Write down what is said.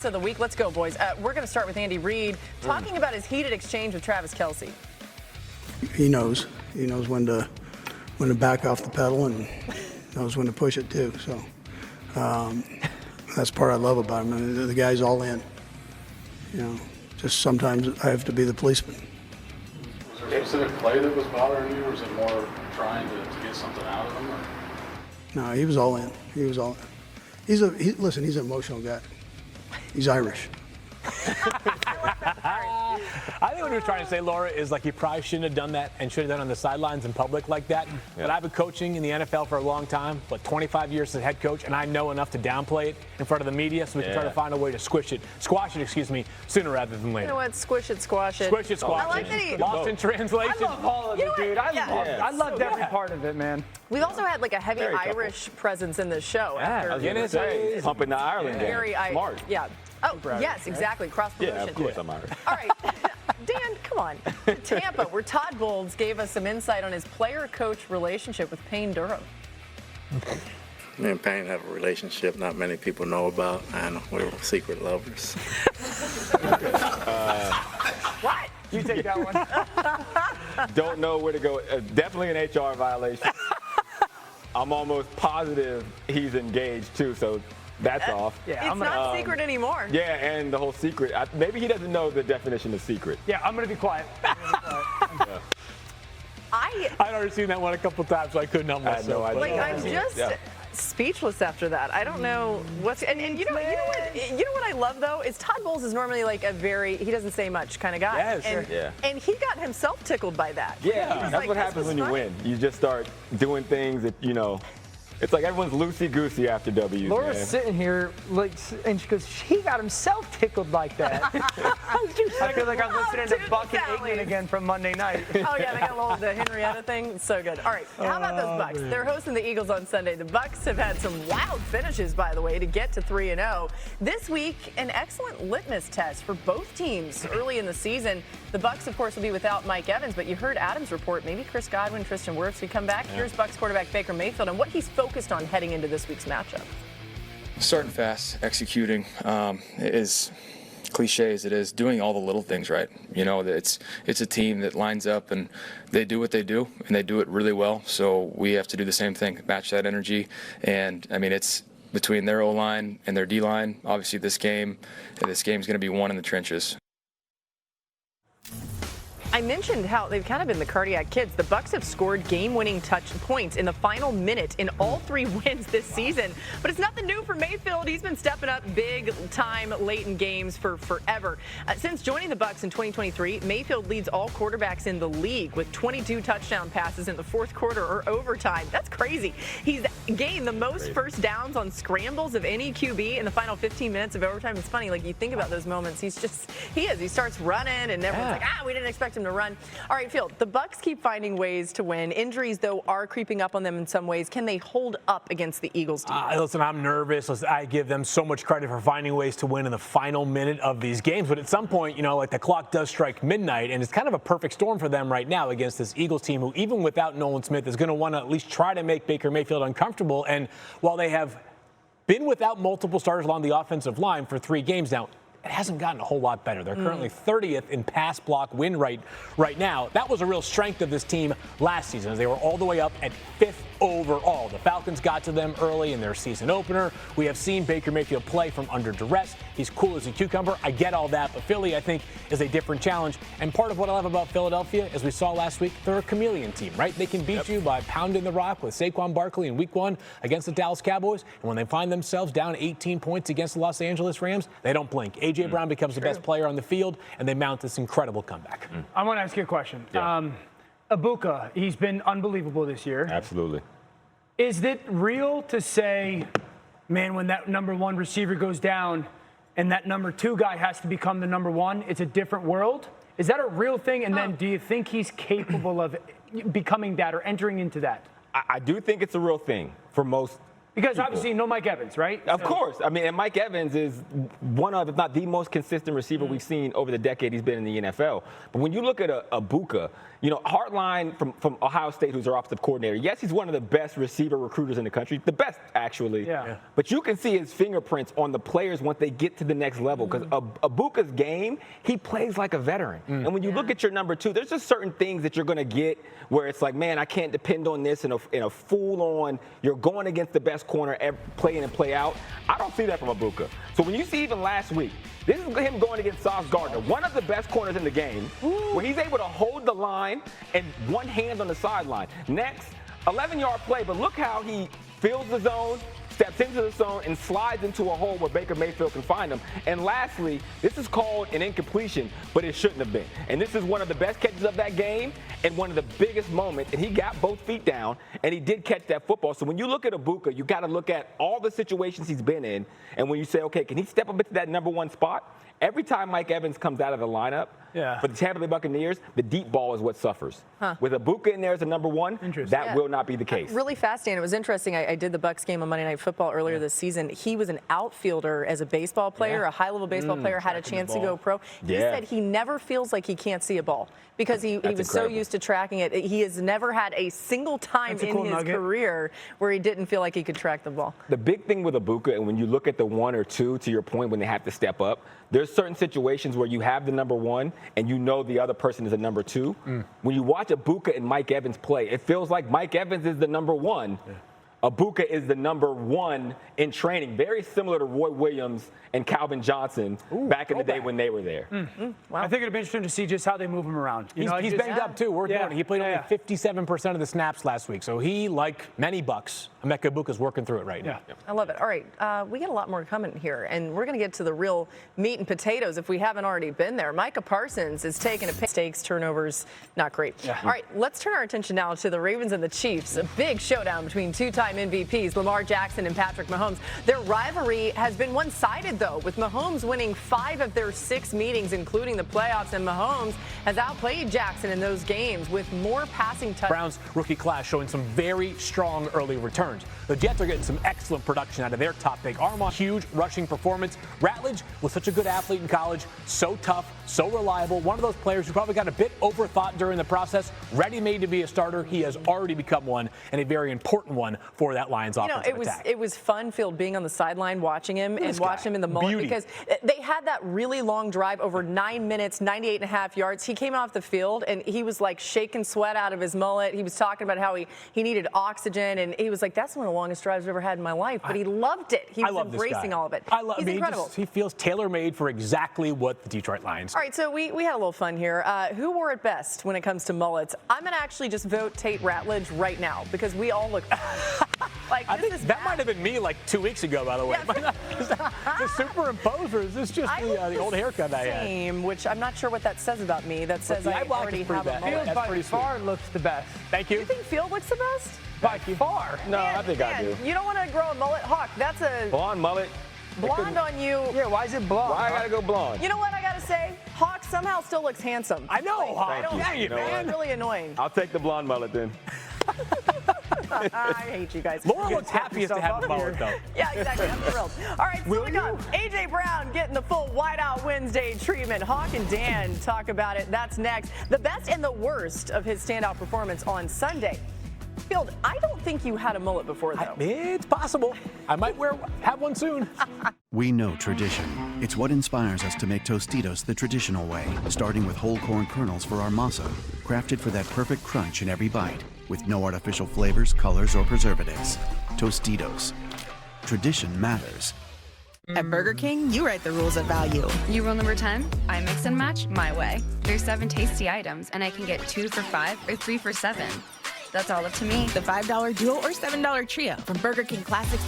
of the week. Let's go, boys. We're going to start with Andy Reid talking about his heated exchange with Travis Kelce. He knows when to back off the pedal and knows when to push it too. So that's part I love about him. I mean, the guy's all in. Just sometimes I have to be the policeman. Was there a specific play that was bothering you, or was it more trying to get something out of him? Or? No, he was all in. He was all in. He's an emotional guy. He's Irish. I think what he was trying to say, Laura, is like he probably shouldn't have done that and should have done it on the sidelines in public like that. Yeah. But I've been coaching in the NFL for a long time, 25 years as a head coach, and I know enough to downplay it in front of the media so we can try to find a way to squash it, sooner rather than later. You know what? Squish it, squash it. Squish it, squash I like that he lost in translation. I love all of it, dude. I loved every part of it, man. We've also had like a heavy Irish presence in the show. I was gonna say, pumping the Ireland game. Very smart. Yeah. Oh, yes, exactly. Cross promotion. Yeah, of course I'm Irish. All right. Dan, come on. Tampa, where Todd Bowles gave us some insight on his player-coach relationship with Payne Durham. Me and Payne have a relationship not many people know about, and we're secret lovers. What? You take that one. Don't know where to go. Definitely an HR violation. I'm almost positive he's engaged too, so that's off. Yeah, it's not secret anymore. Yeah, and the whole secret. Maybe he doesn't know the definition of secret. Yeah, I'm going to be quiet. I'd already seen that one a couple times, so I couldn't help myself. I'm just speechless after that. I don't know what's and you know what I love though is Todd Bowles is normally like he doesn't say much kind of guy. Yeah, sure. And he got himself tickled by that. Yeah, that's what happens when you win. You just start doing things that It's like everyone's loosey-goosey after W's. Laura's sitting here, and she goes, he got himself tickled like that. I feel like I'm listening to Buck and England again from Monday night. Oh, yeah, they got the Henrietta thing. It's so good. All right, how about those Bucks? They're hosting the Eagles on Sunday. The Bucks have had some wild finishes, by the way, to get to 3-0. This week, an excellent litmus test for both teams early in the season. The Bucks, of course, will be without Mike Evans, but you heard Adam's report. Maybe Chris Godwin, Tristan Wirfs come back. Yeah. Here's Bucks quarterback Baker Mayfield and what he's focused on heading into this week's matchup. Starting fast, executing is cliche as it is, doing all the little things right. It's a team that lines up and they do what they do and they do it really well. So we have to do the same thing, match that energy. And I mean, it's between their O-line and their D-line. Obviously, this game's going to be won in the trenches. I mentioned how they've kind of been the cardiac kids. The Bucks have scored game-winning points in the final minute in all 3 wins this season. But it's nothing new for Mayfield. He's been stepping up big time late in games for forever. Since joining the Bucks in 2023, Mayfield leads all quarterbacks in the league with 22 touchdown passes in the fourth quarter or overtime. That's crazy. He's gained the most first downs on scrambles of any QB in the final 15 minutes of overtime. It's funny, like you think about those moments. He starts running and everyone's like, we didn't expect him to run. All right, Field, the Bucks keep finding ways to win. Injuries, though, are creeping up on them in some ways. Can they hold up against the Eagles defense? Listen, I'm nervous. I give them so much credit for finding ways to win in the final minute of these games. But at some point, the clock does strike midnight, and it's kind of a perfect storm for them right now against this Eagles team who, even without Nolan Smith, is going to want to at least try to make Baker Mayfield uncomfortable. And while they have been without multiple starters along the offensive line for 3 games now, it hasn't gotten a whole lot better. They're currently 30th in pass block win rate right now. That was a real strength of this team last season, as they were all the way up at 5th overall. The Falcons got to them early in their season opener. We have seen Baker Mayfield play from under duress. He's cool as a cucumber. I get all that, but Philly, I think, is a different challenge. And part of what I love about Philadelphia, as we saw last week, they're a chameleon team, right? They can beat you by pounding the rock with Saquon Barkley in week 1 against the Dallas Cowboys. And when they find themselves down 18 points against the Los Angeles Rams, they don't blink. A.J. Brown becomes the best player on the field, and they mount this incredible comeback. I want to ask you a question. Yeah. Ibuka, he's been unbelievable this year. Absolutely. Is it real to say, man, when that number 1 receiver goes down and that number 2 guy has to become the number 1, it's a different world? Is that a real thing? And then do you think he's capable of becoming that or entering into that? I do think it's a real thing for most Because people. obviously no Mike Evans, right? Of course. I mean, and Mike Evans is one of, if not the most consistent receiver we've seen over the decade he's been in the NFL. But when you look at a Bucca, you know, Hartline from Ohio State, who's our offensive coordinator, yes, he's one of the best receiver recruiters in the country, the best, actually. Yeah. But you can see his fingerprints on the players once they get to the next level. Because a Bucca's game, he plays like a veteran. And when you look at your number 2, there's just certain things that you're going to get where it's like, man, I can't depend on this in a full-on, you're going against the best corner, play in and play out. I don't see that from a Bucca. So when you see even last week, this is him going against Sauce Gardner, one of the best corners in the game, where he's able to hold the line and one hand on the sideline. Next, 11-yard play, but look how he fills the zone, steps into the zone, and slides into a hole where Baker Mayfield can find him. And lastly, this is called an incompletion, but it shouldn't have been. And this is one of the best catches of that game and one of the biggest moments. And he got both feet down, and he did catch that football. So when you look at Bucca, you got to look at all the situations he's been in. And when you say, okay, can he step up into that number 1 spot? Every time Mike Evans comes out of the lineup for the Tampa Bay Buccaneers, the deep ball is what suffers. With Bucca in there as a number 1, that will not be the case. Really fascinating. It was interesting. I did the Bucs game on Monday Night Football earlier this season. He was an outfielder as a baseball player, a high-level baseball player, had a chance to go pro. He said he never feels like he can't see a ball because he was so used to tracking it. He has never had a single time in his career where he didn't feel like he could track the ball. The big thing with Bucca, and when you look at the 1 or 2, to your point, when they have to step up, there's certain situations where you have the number 1 and you know the other person is a number 2. When you watch Bucca and Mike Evans play, it feels like Mike Evans is the number 1. Bucca is the number 1 in training, very similar to Roy Williams and Calvin Johnson back in the day when they were there. Wow. I think it'd be interesting to see just how they move him around. He's banged up too. He played only 57% of the snaps last week, so he, like many Bucs, Emeka Bucca's working through it right now. I love it. All right, we got a lot more coming here, and we're going to get to the real meat and potatoes if we haven't already been there. Micah Parsons is taking a mistakes, turnovers, not great. All right, let's turn our attention now to the Ravens and the Chiefs. A big showdown between two-time MVPs Lamar Jackson and Patrick Mahomes. Their rivalry has been one-sided, though, with Mahomes winning 5 of their 6 meetings, including the playoffs, and Mahomes has outplayed Jackson in those games with more passing touchdowns. Browns rookie class showing some very strong early returns. The Jets are getting some excellent production out of their top pick. Armon, huge rushing performance. Ratledge was such a good athlete in college, so tough, so reliable. One of those players who probably got a bit overthought during the process, ready-made to be a starter. He has already become one, and a very important one for that Lions offensive attack. It was fun, Field, being on the sideline watching him and watching him in the mullet because they had that really long drive over 9 minutes, 98.5 yards. He came off the field and he was like shaking sweat out of his mullet. He was talking about how he needed oxygen, and he was like, that's one of the longest drives I've ever had in my life. But he loved it. He was embracing all of it. He's incredible. He feels tailor-made for exactly what the Detroit Lions do. All right, so we had a little fun here. Who wore it best when it comes to mullets? I'm going to actually just vote Tate Ratledge right now because we all look like that might have been me like 2 weeks ago, by the way. The superimposer, is this just the old haircut I had? Same, which I'm not sure what that says about me. That says I already have a mullet. Field by far looks the best. Thank you. You think Field looks the best? By far. No, I think I do. You don't want to grow a mullet? Hawk, that's a Blonde mullet. blonde on you. Yeah, why is it blonde? Why I gotta go blonde? You know what I gotta say? Hawk somehow still looks handsome. I know, Hawk. Thank you. It's really annoying. I'll take the blonde mullet then. I hate you guys. Laura looks happiest to have a mullet, though. Yeah, exactly. I'm thrilled. All right, so we got A.J. Brown getting the full Whiteout Wednesday treatment. Hawk and Dan talk about it. That's next. The best and the worst of his standout performance on Sunday. Field, I don't think you had a mullet before, though. It's possible. I might have one soon. We know tradition. It's what inspires us to make Tostitos the traditional way, starting with whole corn kernels for our masa, crafted for that perfect crunch in every bite, with no artificial flavors, colors, or preservatives. Tostitos. Tradition matters. At Burger King, you write the rules of value. You rule number 10, I mix and match my way. There's 7 tasty items, and I can get 2 for $5 or 3 for $7. That's all up to me. The $5 duo or $7 trio from Burger King Classics